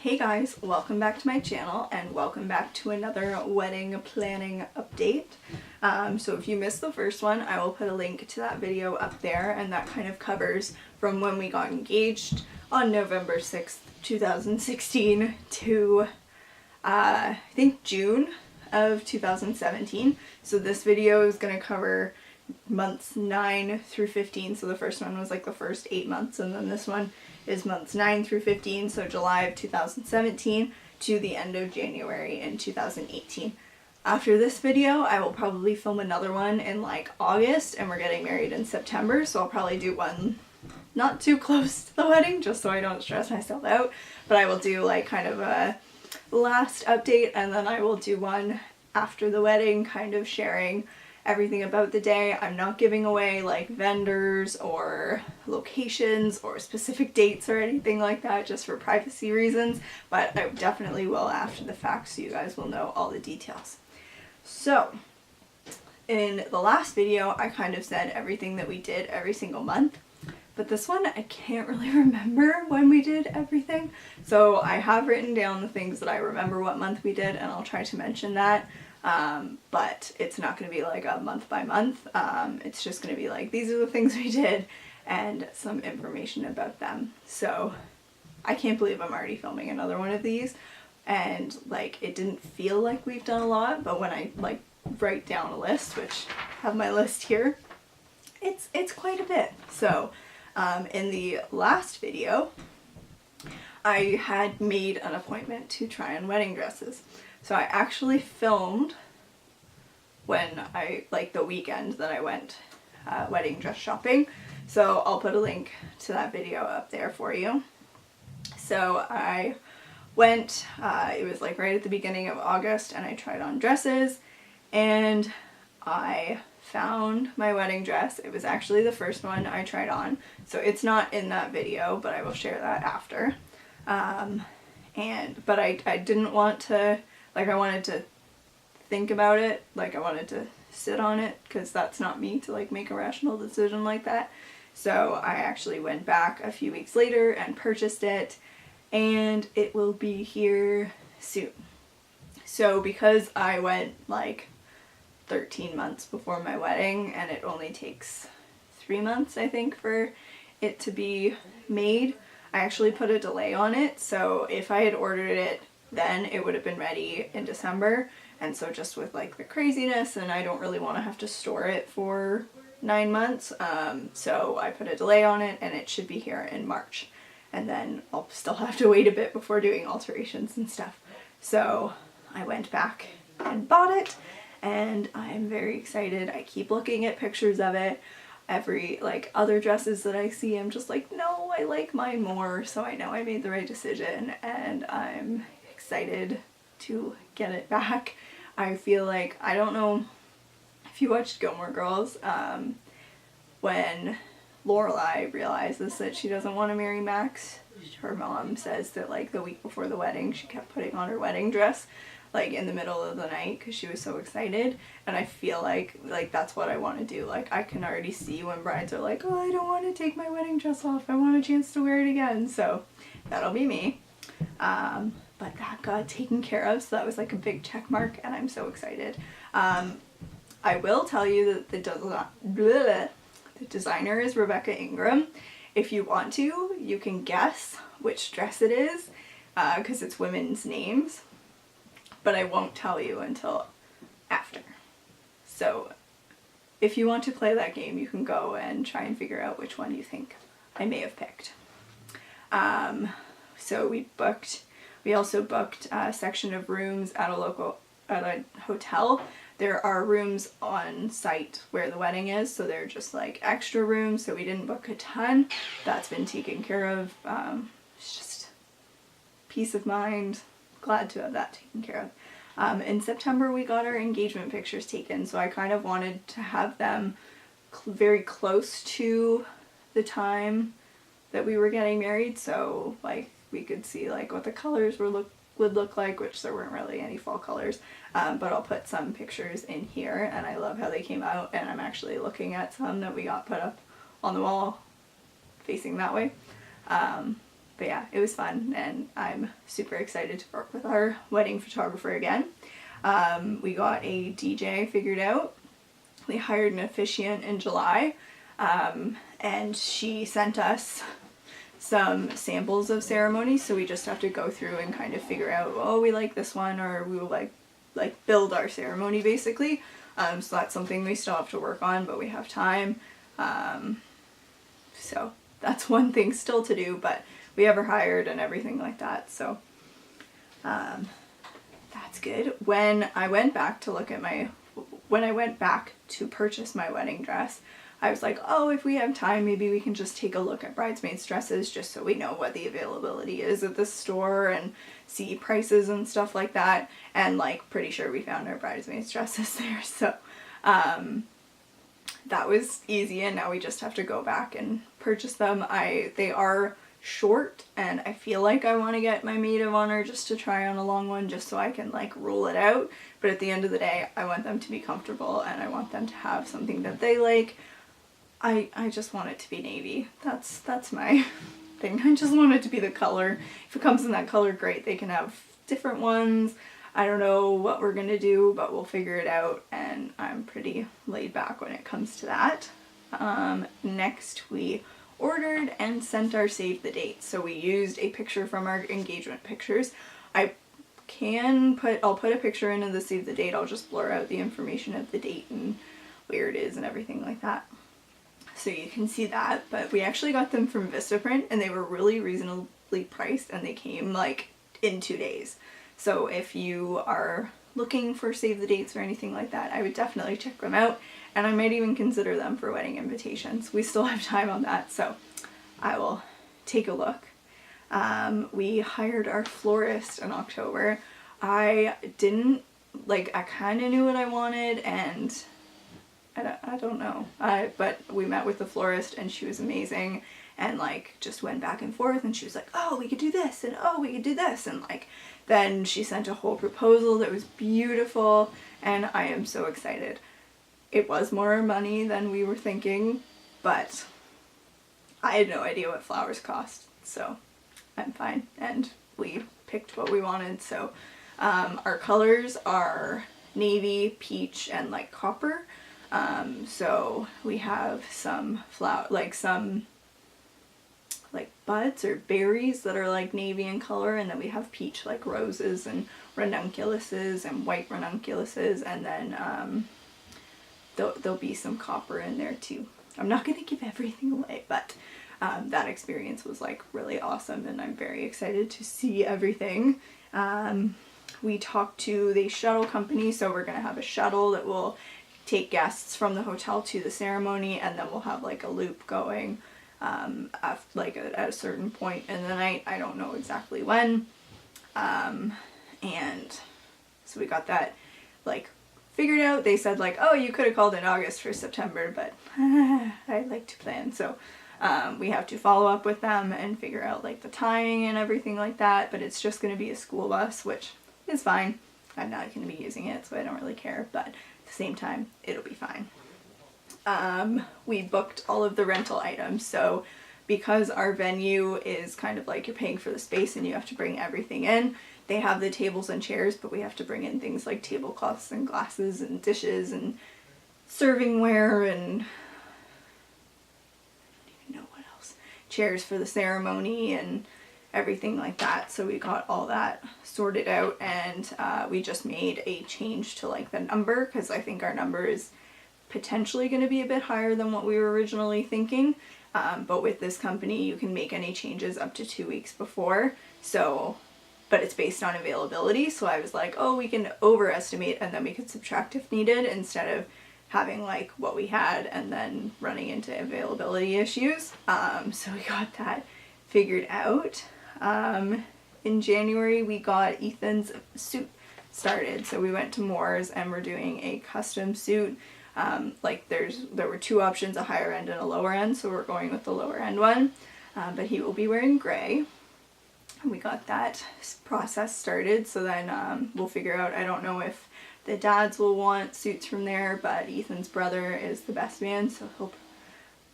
Hey guys, welcome back to my channel and welcome back to another wedding planning update. So if you missed the first one, I will put a link to that video up there, and that kind of covers from when we got engaged on November 6th, 2016 to I think June of 2017. So this video is going to cover months 9 through 15. So the first one was like the first 8 months, and then this one is months 9 through 15, so July of 2017 to the end of January in 2018. After this video, I will probably film another one in like August, and we're getting married in September, so I'll probably do one not too close to the wedding just so I don't stress myself out, but I will do like kind of a last update, and then I will do one after the wedding, kind of sharing everything about the day. I'm not giving away like vendors or locations or specific dates or anything like that, just for privacy reasons, but I definitely will after the fact, so you guys will know all the details. So in the last video I kind of said everything that we did every single month, but this one I can't really remember when we did everything, so I have written down the things that I remember what month we did, and I'll try to mention that. But it's not going to be like a month by month. It's just going to be like, these are the things we did and some information about them. So I can't believe I'm already filming another one of these, and like it didn't feel like we've done a lot, but when I like write down a list, which I have my list here, it's quite a bit. So in the last video I had made an appointment to try on wedding dresses. So I actually filmed when like the weekend that I went wedding dress shopping. So I'll put a link to that video up there for you. So I went, it was like right at the beginning of August, and I tried on dresses, and I found my wedding dress. It was actually the first one I tried on. So it's not in that video, but I will share that after. But I didn't want to, like, I wanted to think about it, like I wanted to sit on it, because that's not me to like make a rational decision like that. So I actually went back a few weeks later and purchased it, and it will be here soon. So because I went like 13 months before my wedding, and it only takes 3 months I think for it to be made, I actually put a delay on it. So if I had ordered it then, it would have been ready in December, and so just with like the craziness, and I don't really want to have to store it for 9 months, so I put a delay on it, and it should be here in March, and then I'll still have to wait a bit before doing alterations and stuff. So I went back and bought it, and I'm very excited. I keep looking at pictures of it. Every like other dresses that I see, I'm just like, no, I like mine more, so I know I made the right decision, and I'm excited to get it back. I feel like, I don't know if you watched Gilmore Girls, when Lorelai realizes that she doesn't want to marry Max, her mom says that like the week before the wedding she kept putting on her wedding dress like in the middle of the night because she was so excited, and I feel like that's what I want to do. Like I can already see when brides are like, oh, I don't want to take my wedding dress off, I want a chance to wear it again. So that'll be me. But that got taken care of, so that was like a big check mark, and I'm so excited. I will tell you that the designer is Rebecca Ingram. If you want to, you can guess which dress it is, because it's women's names, but I won't tell you until after. So if you want to play that game, you can go and try and figure out which one you think I may have picked. So we also booked a section of rooms at a hotel. There are rooms on site where the wedding is, so they're just like extra rooms, so we didn't book a ton. That's been taken care of. It's just peace of mind. Glad to have that taken care of. In September we got our engagement pictures taken, so I kind of wanted to have them very close to the time that we were getting married, so like we could see like what the colors would look like, which there weren't really any fall colors, but I'll put some pictures in here, and I love how they came out, and I'm actually looking at some that we got put up on the wall facing that way. but yeah, it was fun, and I'm super excited to work with our wedding photographer again. We got a DJ figured out. We hired an officiant in July, and she sent us some samples of ceremonies, so we just have to go through and kind of figure out, oh, we like this one, or we will like build our ceremony basically. So that's something we still have to work on, but we have time. So that's one thing still to do, but we have her hired and everything like that, so that's good. When I went back to purchase my wedding dress, I was like, oh, if we have time, maybe we can just take a look at Bridesmaid Dresses just so we know what the availability is at the store and see prices and stuff like that. And like, pretty sure we found our Bridesmaid Dresses there. So that was easy, and now we just have to go back and purchase them. They are short, and I feel like I want to get my maid of honor just to try on a long one just so I can like rule it out. But at the end of the day, I want them to be comfortable, and I want them to have something that they like. I just want it to be navy. That's my thing. I just want it to be the color. If it comes in that color, great. They can have different ones. I don't know what we're gonna do, but we'll figure it out, and I'm pretty laid back when it comes to that. Next, we ordered and sent our save the date. So we used a picture from our engagement pictures. I'll put a picture in of the save the date. I'll just blur out the information of the date and where it is and everything like that, so you can see that. But we actually got them from Vistaprint, and they were really reasonably priced, and they came like in 2 days. So if you are looking for save the dates or anything like that, I would definitely check them out, and I might even consider them for wedding invitations. We still have time on that, so I will take a look. We hired our florist in October. I kind of knew what I wanted, and I don't know. But we met with the florist, and she was amazing, and like just went back and forth, and she was like, oh, we could do this, and oh, we could do this, and like then she sent a whole proposal that was beautiful, and I am so excited. It was more money than we were thinking, but I had no idea what flowers cost, so I'm fine, and we picked what we wanted. So our colors are navy, peach, and like copper. So we have some buds or berries that are like navy in color, and then we have peach, like roses and ranunculuses and white ranunculuses, and then there'll be some copper in there too. I'm not going to give everything away, but that experience was like really awesome, and I'm very excited to see everything. We talked to the shuttle company, so we're going to have a shuttle that will take guests from the hotel to the ceremony, and then we'll have like a loop going at a certain point in the night. I don't know exactly when. And so we got that like figured out. They said like, oh, you could have called in August for September, but I like to plan, so we have to follow up with them and figure out like the timing and everything like that. But it's just going to be a school bus, which is fine. I'm not going to be using it, so I don't really care, but at the same time, it'll be fine. We booked all of the rental items, so because our venue is kind of like you're paying for the space and you have to bring everything in, they have the tables and chairs, but we have to bring in things like tablecloths and glasses and dishes and servingware and I don't even know what else, chairs for the ceremony and everything like that. So we got all that sorted out, and we just made a change to like the number, because I think our number is potentially going to be a bit higher than what we were originally thinking. But with this company, you can make any changes up to 2 weeks before. So, but it's based on availability. So I was like, oh, we can overestimate and then we could subtract if needed, instead of having like what we had and then running into availability issues. So we got that figured out. In January, we got Ethan's suit started. So we went to Moore's and we're doing a custom suit. There were two options, a higher end and a lower end, so we're going with the lower end one, but he will be wearing gray, and we got that process started. So then we'll figure out, I don't know if the dads will want suits from there, but Ethan's brother is the best man, so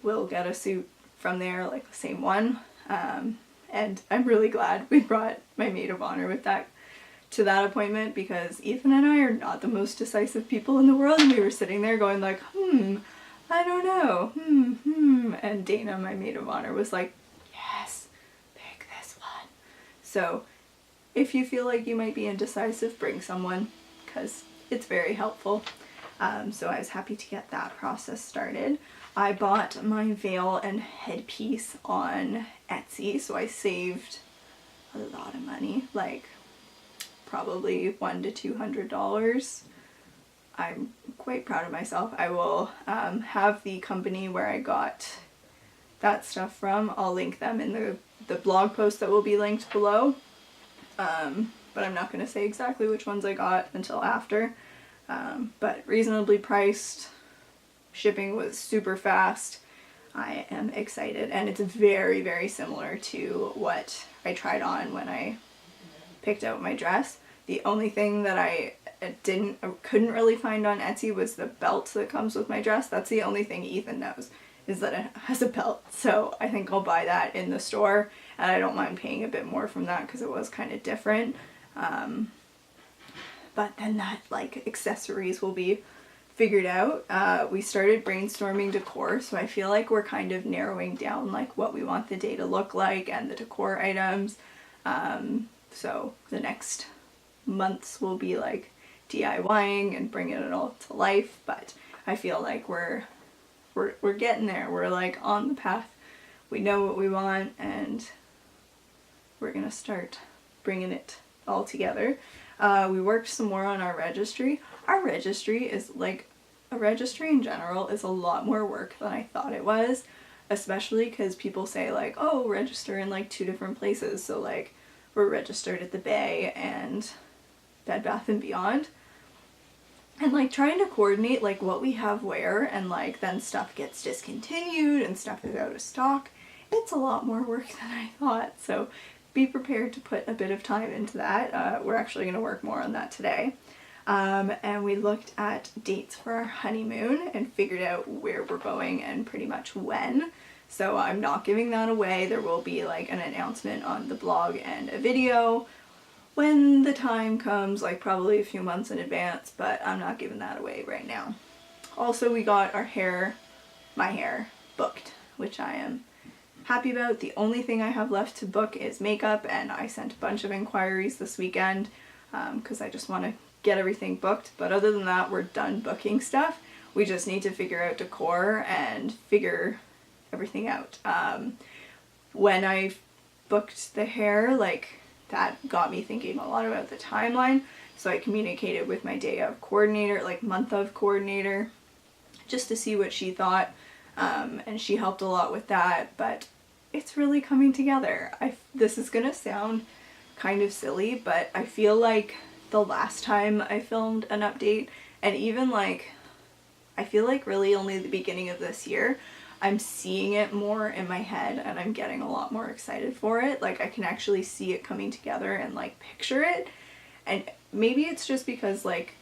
we'll get a suit from there, like the same one, And I'm really glad we brought my maid of honor with that to that appointment, because Ethan and I are not the most decisive people in the world, and we were sitting there going like, I don't know, and Dana, my maid of honor, was like, yes, pick this one. So if you feel like you might be indecisive, bring someone, because it's very helpful. So I was happy to get that process started. I bought my veil and headpiece on Etsy, so I saved a lot of money, like probably $100 to $200. I'm quite proud of myself. I will have the company where I got that stuff from. I'll link them in the blog post that will be linked below. But I'm not going to say exactly which ones I got until after. But reasonably priced. Shipping was super fast. I am excited, and it's very, very similar to what I tried on when I picked out my dress. The only thing that I couldn't really find on Etsy was the belt that comes with my dress. That's the only thing Ethan knows, is that it has a belt. So I think I'll buy that in the store, and I don't mind paying a bit more from that because it was kind of different. But then that, like, accessories will be figured out. We started brainstorming decor, so I feel like we're kind of narrowing down like what we want the day to look like and the decor items. So the next months will be like DIYing and bringing it all to life, but I feel like we're getting there. We're like on the path. We know what we want, and we're gonna start bringing it all together. We worked some more on our registry. Our registry is like, a registry in general is a lot more work than I thought it was, especially because people say like, oh, register in like 2 different places. So like we're registered at the Bay and Bed Bath & Beyond. And like trying to coordinate like what we have where, and like then stuff gets discontinued and stuff is out of stock. It's a lot more work than I thought. So be prepared to put a bit of time into that. We're actually going to work more on that today. And we looked at dates for our honeymoon and figured out where we're going and pretty much when. So I'm not giving that away. There will be like an announcement on the blog and a video when the time comes, like probably a few months in advance, but I'm not giving that away right now. Also, we got my hair booked, which I am happy about. The only thing I have left to book is makeup, and I sent a bunch of inquiries this weekend because I just want to get everything booked. But other than that, we're done booking stuff. We just need to figure out decor and figure everything out. When I booked the hair, like, that got me thinking a lot about the timeline, so I communicated with my day of coordinator, like month of coordinator, just to see what she thought, and she helped a lot with that, but it's really coming together. This is gonna sound kind of silly, but I feel like the last time I filmed an update, and even like, I feel like really only the beginning of this year, I'm seeing it more in my head and I'm getting a lot more excited for it. Like I can actually see it coming together and like picture it. And maybe it's just because like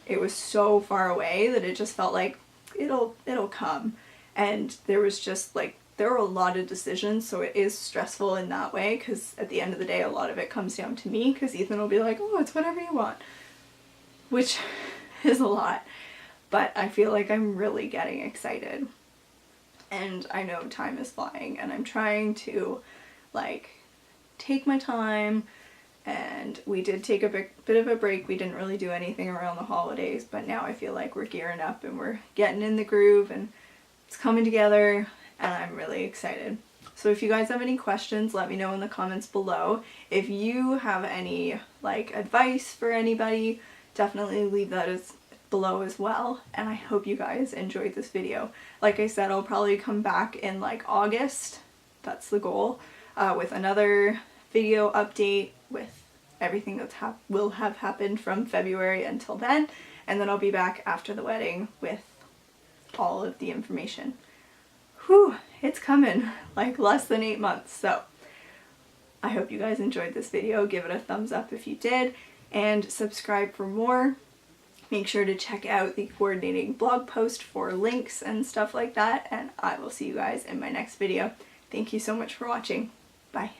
it was so far away that it just felt like it'll come. And there was just like, there were a lot of decisions, so it is stressful in that way, because at the end of the day a lot of it comes down to me, because Ethan will be like, oh, it's whatever you want, which is a lot. But I feel like I'm really getting excited. And I know time is flying, and I'm trying to like take my time, and we did take a bit of a break. We didn't really do anything around the holidays, but now I feel like we're gearing up and we're getting in the groove and it's coming together, and I'm really excited. So if you guys have any questions, let me know in the comments below. If you have any like advice for anybody, definitely leave that below as well. And I hope you guys enjoyed this video. Like I said, I'll probably come back in like August, that's the goal, with another video update with everything that's will have happened from February until then, and then I'll be back after the wedding with all of the information. Whew, it's coming, like less than 8 months. So I hope you guys enjoyed this video. Give it a thumbs up if you did, and subscribe for more. Make sure to check out the coordinating blog post for links and stuff like that, and I will see you guys in my next video. Thank you so much for watching. Bye.